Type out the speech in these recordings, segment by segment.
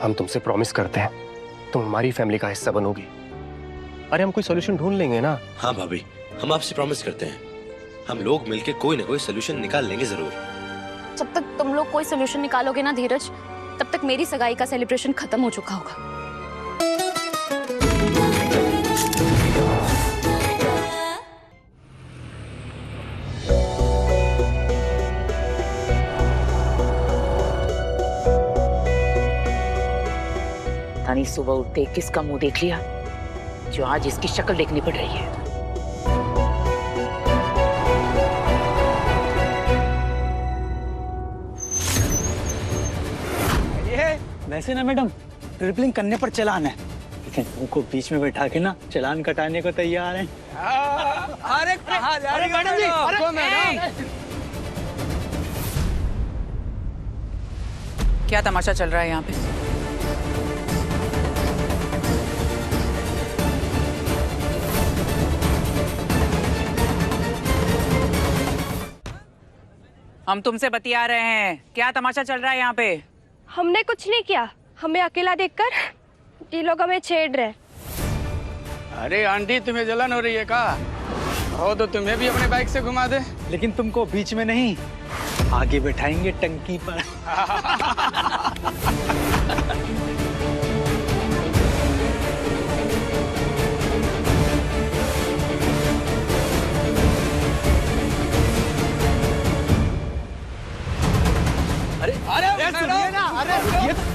हम तुमसे प्रॉमिस करते हैं तुम हमारी फैमिली का हिस्सा बनोगी। अरे हम कोई सॉल्यूशन ढूंढ लेंगे ना। हाँ भाभी, हम आपसे प्रॉमिस करते हैं, हम लोग मिलके कोई ना कोई सोल्यूशन निकाल लेंगे जरूर। जब तक तुम लोग कोई सोल्यूशन निकालोगे ना धीरज, तब तक मेरी सगाई का सेलिब्रेशन खत्म हो चुका होगा। तानी सुबह उठते किसका मुंह देख लिया जो आज इसकी शक्ल देखनी पड़ रही है। वैसे ना मैडम, ट्रिपलिंग करने पर चलान है, लेकिन उनको बीच में बैठा के ना चलान कटाने को तैयार है। अरे कहाँ जा रही मैडम जी? मैडम क्या तमाशा चल रहा है यहाँ पे? हम तुमसे बतिया रहे हैं, क्या तमाशा चल रहा है यहाँ पे? हमने कुछ नहीं किया, हमें अकेला देखकर ये लोग हमें छेड़ रहे। अरे आंटी, तुम्हें जलन हो रही है का? हो तो तुम्हें भी अपने बाइक से घुमा दे। लेकिन तुमको बीच में नहीं, आगे बैठाएंगे टंकी पर। अरे सुनिए ना, अरे ये तो...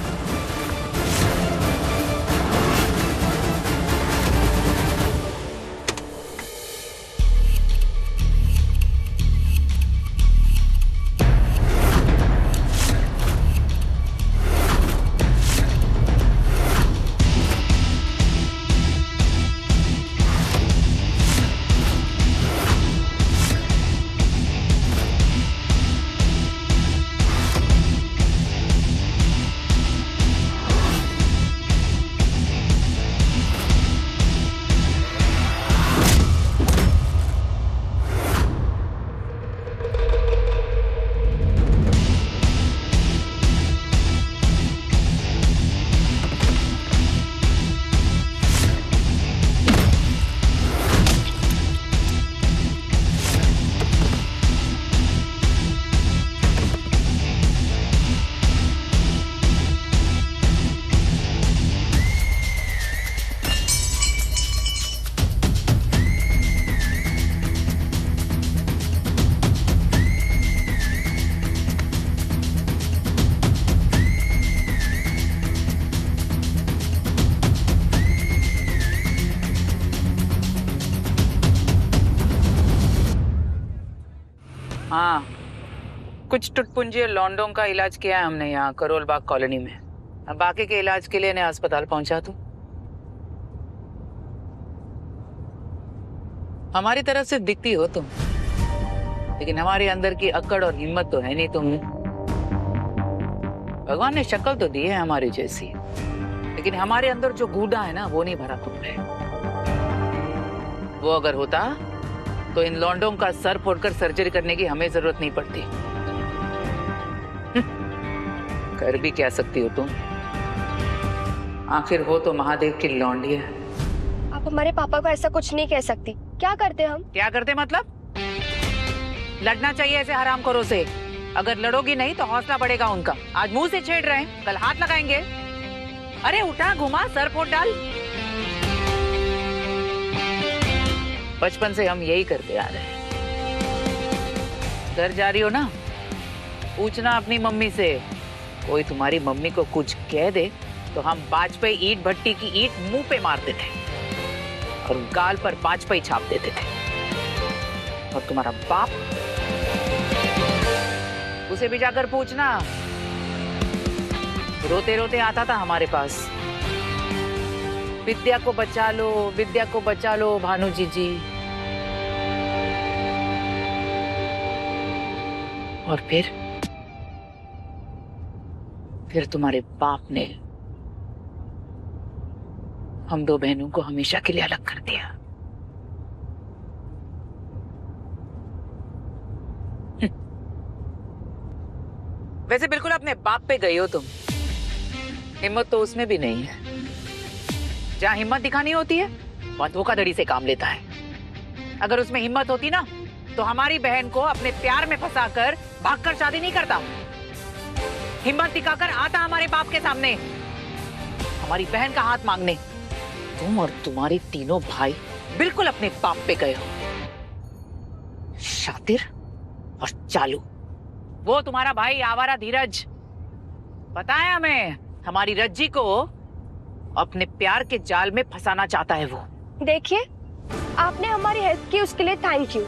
हाँ, कुछ टुटपुंजे लौंडों का इलाज किया है हमने यहाँ करोल बाग कॉलोनी में। अब बाकी के इलाज के लिए इन्हें अस्पताल पहुंचा दूं। हमारी तरफ से दिखती हो तुम, लेकिन हमारे अंदर की अक्कड़ और हिम्मत तो है नहीं तुम। भगवान ने शक्ल तो दी है हमारी जैसी, लेकिन हमारे अंदर जो गूदा है ना, वो नहीं भरा तुमने। वो अगर होता तो इन लौंडों का सर फोड़कर सर्जरी करने की हमें जरूरत नहीं पड़ती। कर भी क्या सकती हो तुम? आखिर हो तो महादेव की लौंडी है। आप हमारे पापा को ऐसा कुछ नहीं कह सकती। क्या करते हम? क्या करते मतलब? लड़ना चाहिए ऐसे हरामखोरों से। अगर लड़ोगी नहीं तो हौसला बढ़ेगा उनका। आज मुंह से छेड़ रहे हैं, कल हाथ लगाएंगे। अरे उठा, घुमा, सर फोड़ डाल। बचपन से हम यही करते आ रहे हैं। घर जा रही हो ना, पूछना अपनी मम्मी से। कोई तुम्हारी मम्मी को कुछ कह दे तो हम वाजपेयी ईंट भट्टी की ईंट मुंह पे मारते थे और गाल पर वाजपेयी छाप देते थे। और तुम्हारा बाप, उसे भी जाकर पूछना, रोते रोते आता था हमारे पास। विद्या को बचा लो, विद्या को बचा लो भानु जी। और फिर तुम्हारे बाप ने हम दो बहनों को हमेशा के लिए अलग कर दिया। वैसे बिल्कुल अपने बाप पे गई हो तुम। हिम्मत तो उसमें भी नहीं है। जहाँ हिम्मत दिखानी होती है वहाँ धोखाधड़ी से काम लेता है। अगर उसमें हिम्मत होती ना तो हमारी बहन को अपने प्यार में फंसाकर भागकर शादी नहीं करता। हिम्मत दिखाकर आता हमारे बाप के सामने हमारी बहन का हाथ मांगने। तुम और तुम्हारे तीनों भाई बिल्कुल अपने बाप पे गए हो, शातिर और चालू। वो तुम्हारा भाई आवारा धीरज, पता है हमें, हमारी रज्जी को अपने प्यार के जाल में फंसाना चाहता है वो। देखिए, आपने हमारी हेल्प की उसके लिए थैंक यू,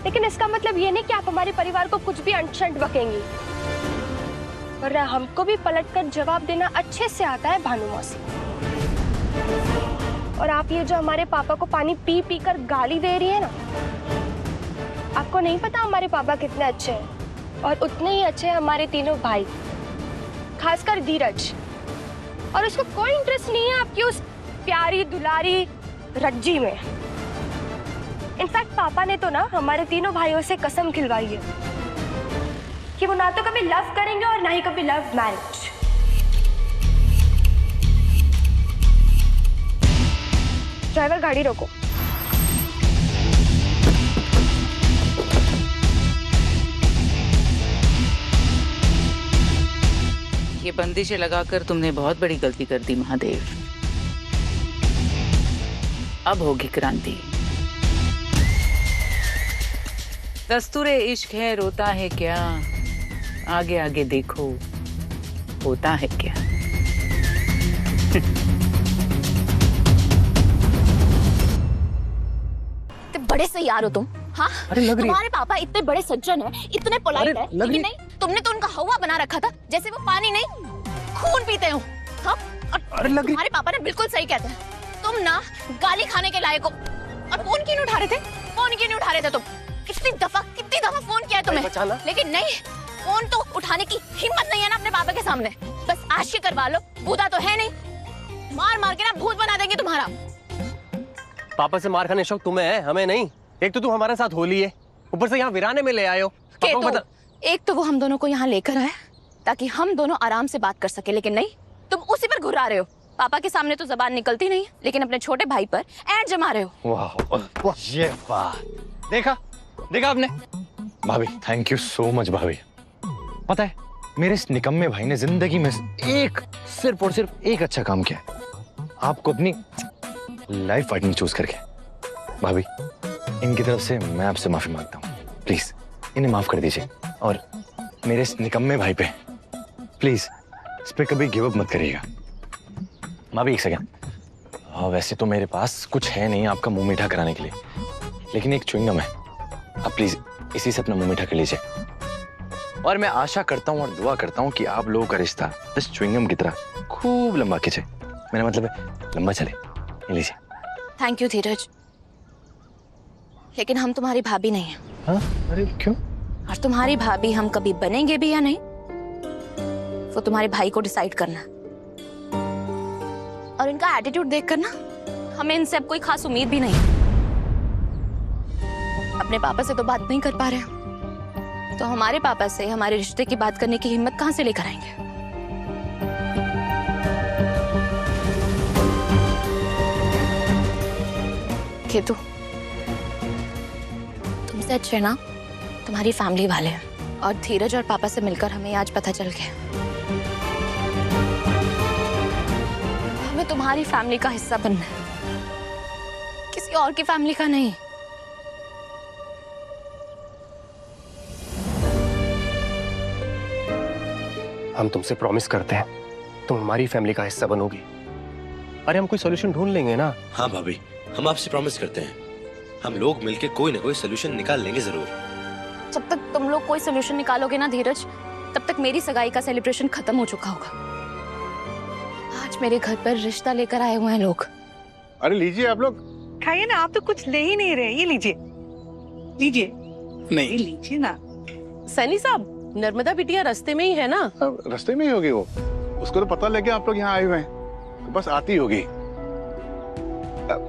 लेकिन इसका मतलब ये नहीं कि आप हमारे परिवार को कुछ भी अंट-शंट बकेंगी। और हमको भी पलटकर जवाब देना अच्छे से आता है भानु मौसी। और आप ये जो हमारे पापा को पानी पी पी कर गाली दे रही है ना, आपको नहीं पता हमारे पापा कितने अच्छे हैं। और उतने ही अच्छे हैं हमारे तीनों भाई, खासकर धीरज। और उसको कोई इंटरेस्ट नहीं है आपकी उस प्यारी दुलारी रज्जी में। इनफैक्ट पापा ने तो ना हमारे तीनों भाइयों से कसम खिलवाई है कि वो ना तो कभी लव करेंगे और ना ही कभी लव मैरिज। ड्राइवर, गाड़ी रोको। ये बंदिशें लगाकर तुमने बहुत बड़ी गलती कर दी महादेव। अब होगी क्रांति। दस्तूरे इश्क है, रोता है क्या, आगे आगे देखो होता है क्या। बड़े से यार हो तुम। हाँ, अरे लग रही है। तुम्हारे पापा इतने बड़े सज्जन हैं, इतने पोलाइट हैं, लेकिन नहीं, तुमने तो उनका हवा बना रखा था, जैसे वो पानी नहीं खून पीते हो। हाँ? और तुम्हारे पापा ने बिल्कुल सही कहते हैं, तुम ना गाली खाने के लायक हो। और फोन क्यों नहीं उठा रहे थे? फोन क्यों नहीं उठा रहे थे तुम? कितनी दफा फोन किया है तुम्हें, लेकिन नहीं, फोन तो उठाने की हिम्मत नहीं है ना अपने पापा के सामने। बस आशिक करवा लो, भूता तो है नहीं, मार मार के ना भूत बना देंगे तुम्हारा। पापा से मार खाने शौक तुम्हें है, हमें नहीं। एक तो तुम हमारे साथ होली है, ऊपर से यहाँ वीराने में ले आए हो। एक तो वो हम दोनों को यहाँ लेकर आए ताकि हम दोनों आराम से बात कर सके, लेकिन नहीं, तुम उसी पर घुरा रहे हो। पापा के सामने तो जबान निकलती नहीं, लेकिन अपने छोटे भाई पर ऐड जमा रहे हो। वाह, ये बात देखा आपने। भाभी, थैंक यू सो मच भाभी। पता है, मेरे इस निकम्मे भाई ने जिंदगी में सिर्फ और सिर्फ एक अच्छा काम किया है, आपको अपनी लाइफ पार्टनर चूज करके। भाभी, इनकी तरफ से मैं आपसे माफी मांगता हूँ, प्लीज इन्हें माफ कर दीजिए। और मेरे इस निकम्मे भाई पे प्लीज इस पे कभी गिव अप मत करिएगा। भाभी एक सेकंड, वैसे तो मेरे पास कुछ है नहीं आपका मुंह मीठा कराने के लिए, लेकिन एक च्युइंगम है, आप प्लीज इसी से अपना मुंह मीठा कर लीजिए। और मैं आशा करता हूँ और दुआ करता हूँ कि आप लोगों का रिश्ता इस च्युइंगम की तरह खूब लंबा खिंचे। मेरा मतलब है लंबा चले। ये लीजिए। थैंक यू धीरज, लेकिन हम तुम्हारी भाभी नहीं है। हाँ? अरे क्यों? और तुम्हारी भाभी हम कभी बनेंगे भी या नहीं, वो तुम्हारे भाई को डिसाइड करना। और इनका एटीट्यूड देखकर ना हमें इनसे अब कोई खास उम्मीद भी नहीं है। अपने पापा से तो बात नहीं कर पा रहे, तो हमारे पापा से हमारे रिश्ते की बात करने की हिम्मत कहां से लेकर आएंगे? केतु, तुमसे अच्छे ना तुम्हारी फैमिली वाले हैं, और धीरज और पापा से मिलकर हमें आज पता चल गया हमें तुम्हारी फैमिली का हिस्सा बनना है, किसी और की फैमिली का नहीं। हम तुमसे प्रॉमिस करते हैं, तुम हमारी फैमिली का हिस्सा बनोगी। अरे हम कोई सॉल्यूशन ढूंढ लेंगे ना। हाँ भाभी, हम आपसे प्रॉमिस करते हैं, हम लोग मिलके कोई ना कोई सोल्यूशन निकाल लेंगे जरूर। जब तक तुम लोग कोई सोल्यूशन निकालोगे ना धीरज, तब तक मेरी सगाई का सेलिब्रेशन खत्म हो चुका होगा। आज मेरे घर पर रिश्ता लेकर आए हुए हैं लोग। अरे लीजिए आप लोग। खाइए ना, आप तो कुछ ले ही नहीं रहे। ये लीजिए लीजिए। नहीं लीजिए ना। सैनी साहब, नर्मदा बिटिया रास्ते में ही है ना? रास्ते में ही होगी वो, उसको तो पता लग गया आप लोग यहाँ आए हुए हैं, तो बस आती होगी।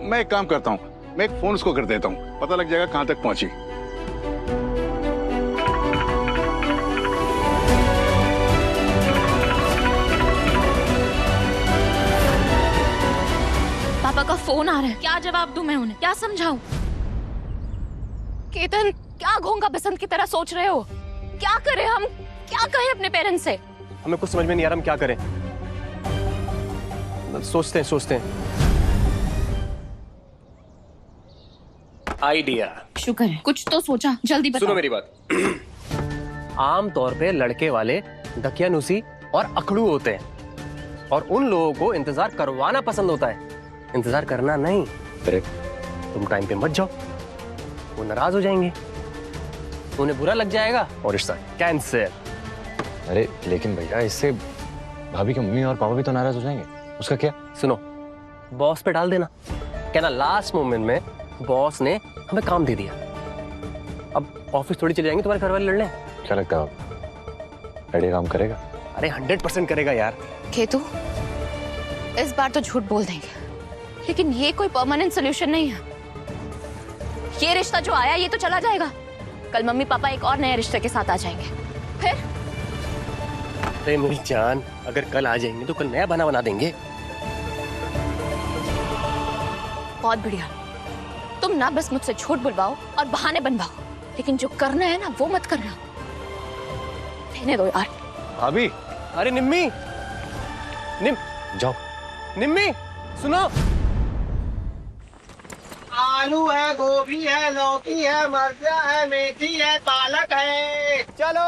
मैं एक काम करता हूँ, मैं एक फोन उसको कर देता हूँ, पता लग जाएगा कहाँ तक पहुंची। का फोन आ रहा है, क्या जवाब दूं मैं उन्हें, क्या समझाऊं? केतन, क्या घोंगा बसंत की तरह सोच रहे हो? क्या करें हम, क्या कहें अपने पेरेंट्स से? हमें कुछ समझ में नहीं आ रहा हम क्या करें। सोचते हैं। आइडिया। शुक्र है कुछ तो सोचा, जल्दी बताओ। सुनो मेरी बात। आम तौर पे लड़के वाले दकियानुसी और अखड़ू होते हैं और उन लोगों को इंतजार करवाना पसंद होता है, इंतजार करना नहीं। तुम टाइम पे मत जाओ, वो नाराज हो जाएंगे, उन्हें बुरा लग जाएगा और रिश्ता कैंसिल। अरे लेकिन भैया इससे भाभी की मम्मी और पापा भी तो नाराज हो जाएंगे, उसका क्या? सुनो, बॉस पे डाल देना, कहना लास्ट मोमेंट में बॉस ने हमें काम दे दिया, अब ऑफिस थोड़ी चले जाएंगे, तुम्हारे घर वाले लड़ लें। क्या लगता है आपको आइडिया काम करेगा? अरे 100% करेगा यार। केतु, इस बार तो झूठ बोल देंगे, लेकिन ये कोई परमानेंट सोल्यूशन नहीं है। ये रिश्ता जो आया ये तो चला जाएगा, कल मम्मी पापा एक और नए रिश्ते के साथ आ जाएंगे, फिर? अरे मेरी जान, अगर कल आ जाएंगे तो कल नया बना देंगे। बहुत बढ़िया, तुम ना बस मुझसे झूठ बुलवाओ और बहाने बनवाओ, लेकिन जो करना है ना वो मत करना। रहने दो यार। भाभी, अरे निम्मी, जाओ। निम्मी सुनो। आलू है, गोभी है, लौकी है, मिर्चा है, मेथी है, पालक है। चलो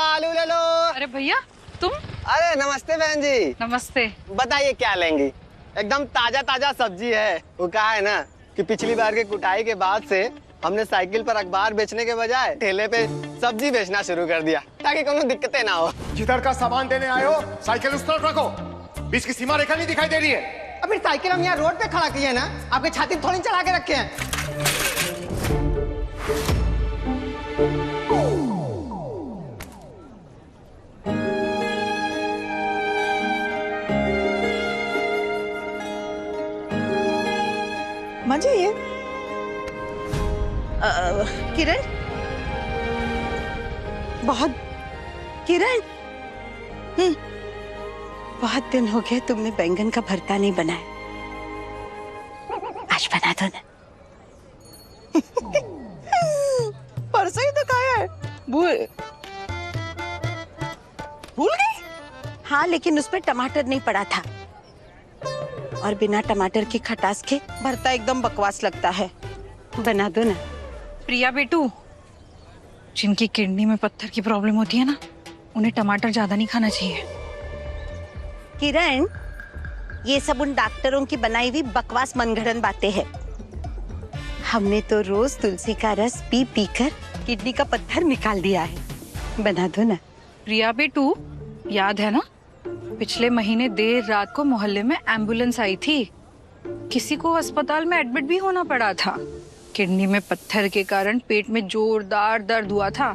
आलू ले लो। अरे भैया तुम? अरे नमस्ते बहन जी। नमस्ते। बताइए क्या लेंगी? एकदम ताजा ताजा सब्जी है। वो कहा है ना कि पिछली बार के कुटाई के बाद से हमने साइकिल पर अखबार बेचने के बजाय ठेले पे सब्जी बेचना शुरू कर दिया, ताकि कोनो दिक्कतें ना हो। जिधर का सामान देने आए हो साइकिल उस तरफ रखो, बीच की सीमा रेखा नहीं दिखाई दे रही है। अब फिर साइकिल हम यहाँ रोड पे खड़ा किए ना, आपके छाती थोड़ी चढ़ा के रखे हैं। मजे ये किरण, बहुत किरण, बहुत दिन हो गए तुमने बैंगन का भरता नहीं बनाया, आज बना दो ना। परसों ही तो खाया है। भूल गई? हाँ, लेकिन उसमें टमाटर नहीं पड़ा था और बिना टमाटर की खटास के भरता एकदम बकवास लगता है। बना दो ना। प्रिया बेटू, जिनकी किडनी में पत्थर की प्रॉब्लम होती है ना, उन्हें टमाटर ज्यादा नहीं खाना चाहिए। किरण, ये सब उन डॉक्टरों की बनाई हुई बकवास मनगढ़ंत बातें हैं। हमने तो रोज तुलसी का रस पी पी कर किडनी का पत्थर निकाल दिया है। बना दो ना। प्रिया बेटू, याद है ना, पिछले महीने देर रात को मोहल्ले में एम्बुलेंस आई थी, किसी को अस्पताल में एडमिट भी होना पड़ा था। किडनी में पत्थर के कारण पेट में जोरदार दर्द हुआ था।